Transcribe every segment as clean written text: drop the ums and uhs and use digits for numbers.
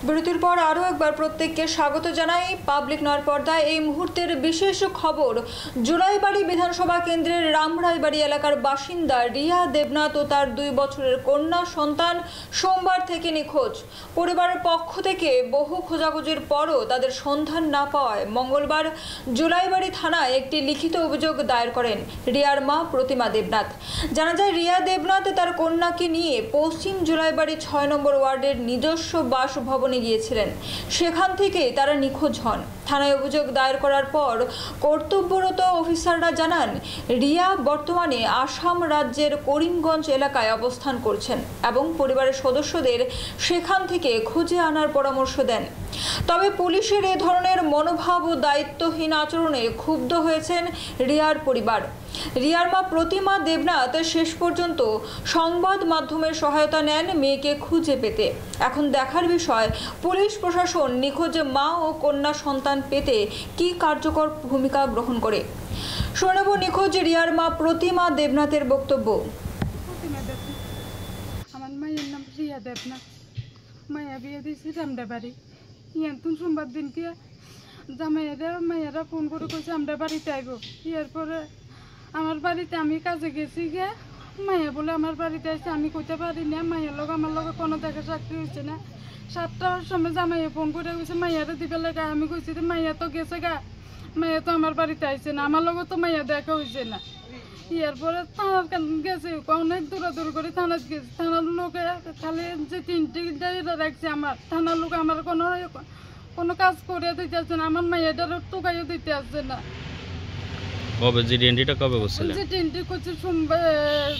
বিরতির পর আরও একবার প্রত্যেককে স্বাগত জানাই পাবলিক নয়ের পর্দায়। এই মুহূর্তের বিশেষ খবর, জুলাইবাড়ি বিধানসভা কেন্দ্রের রামরাইবাড়ি এলাকার বাসিন্দা রিয়া দেবনাথ ও তার 2 বছরের কন্যা সন্তান সোমবার থেকে নিখোঁজ। পরিবারের পক্ষ থেকে বহু খোঁজাখুঁজির পরও তাদের সন্ধান না পাওয়ায় মঙ্গলবার জুলাইবাড়ি থানায় একটি লিখিত অভিযোগ দায়ের করেন রিয়ার মা প্রতিমা দেবনাথ। জানা যায়, রিয়া দেবনাথ তার কন্যাকে নিয়ে পশ্চিম জুলাইবাড়ি 6 নম্বর ওয়ার্ডের নিজস্ব বাসভবনে গিয়েছিলেন। সেখান থেকে তারা নিখোঁজ হন। থানায় অভিযোগ দায়ের করার পর কর্তব্যরত অফিসাররা জানান, রিয়া বর্তমানে আসাম রাজ্যের করিমগঞ্জ এলাকায় অবস্থান করছেন এবং পরিবারের সদস্যদের সেখান থেকে খুঁজে আনার পরামর্শ দেন। তবে পুলিশের এ ধরনের মনোভাব ও দায়িত্বহীন আচরণে ক্ষুব্ধ হয়েছেন রিয়ার পরিবার। রিয়ার মা প্রতিমা দেবনাথ শেষ পর্যন্ত সংবাদ মাধ্যমের সহায়তা নেন মেয়েকে খুঁজে পেতে। এখন দেখার বিষয়, পুলিশ প্রশাসন নিখোঁজ মা ও কন্যা সন্তান পেতে কি কার্যকর ভূমিকা গ্রহণ করে। শোনাবো নিখোঁজ রিয়ার মা প্রতিমা দেবনাথের বক্তব্য। আমার মায়ের নাম রিয়া দেবনাথ। মায়া বিয়ে দিয়েছি রামডাবাড়ি। ইয়ান সোমবার দিনকে মায়েরা ফোন করে কইছে আমরা বাড়িতে আইব। এরপরে আমার বাড়িতে আমি কাজে গেছি গিয়ে মায়া বলে আমার বাড়িতে আসছে। আমি কইতে পারি না, মায়ের লোক আমার লোক কোনো দেখা চাকরি হয়েছে না। 7টার সময় জামাইয়া ফোন করে কইছে মাইয়ারে দিবে লেগা। আমি কইছি মাইয়া তো গেছে গা, মাইয়া তো আমার বাড়িতে আইছে না, আমার লোক তো মাইয়া দেখা হয়েছে না। এরপরে থানার গেছে, অনেক দূরাদূর করে থানার গেছে। থানার লোকে খালি যে 3টা রাখছে, আমার থানার লোক আমার কোনো কাজ করে দিতে আসছে না, আমার মাইয়াটার টুকাইও দিতে আসছে না। কবে জিডিএনটিটা কবে বলছিলেন? জিডিএনটি করছে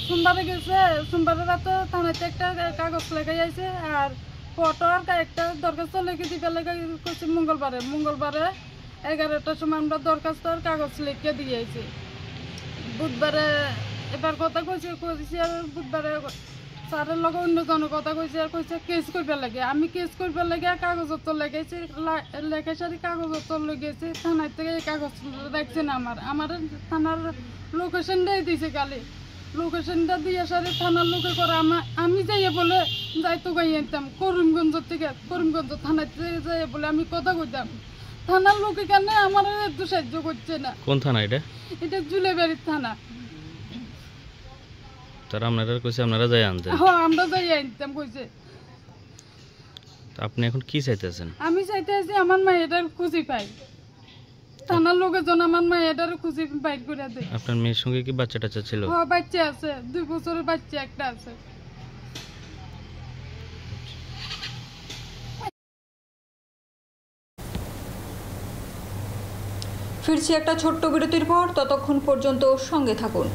সোমবারে গেছে। সোমবারে রাতে থানাতে একটা কাগজ লেখাই আইছে, আর ফটো আর একটা দরখাস্ত লিখে দিবে লেখা করছে মঙ্গলবারে 11টার সময় আমরা দরখাস্ত আর কাগজ লিখে দিয়ে আইছি। বুধবারে এবার কথা কইছে আর বুধবারে স্যারের লগে অন্যজনের কথা কইছে আর কইছে কেস করবে লাগে। আমি কেস করবে লাগে কাগজপত্র লেখাইছি, লেখা সারি কাগজপত্র লেগেছে। থানার থেকে এই কাগজ রাখছে না, আমার থানার লোকেশনটাই দিয়েছে। খালি লোকেশনটা দিয়ে সারি থানার লোকে করে আমি যাইয়ে বলে যাইতো গাই আনতাম করিমগঞ্জ থেকে। করিমগঞ্জ থানার থেকে যাইয়ে বলে আমি কথা কইতাম। থানার লোকে কেন আমার একটু সাহায্য করছে না। কোন থানা এটা? এটা জুলাইবাড়ির থানা। তারা আপনারা কইছে আপনারা যাই আনতেন? হ্যাঁ, আমরা যাই আনতাম কইছে। আপনি এখন কি চাইতেছেন? আমি চাইতেছি আমার মায়ের খুঁজি পাই। থানার লোকের জন্য আমার মায়ের খুঁজি বাইর করে দেয়। আপনার মেয়ের সঙ্গে কি বাচ্চা টাচ্চা ছিল? হ্যাঁ, বাচ্চা আছে, 2 বছরের বাচ্চা একটা আছে। ফিরছি একটা ছোট্ট বিরতির পর, ততক্ষণ পর্যন্ত সঙ্গে থাকুন।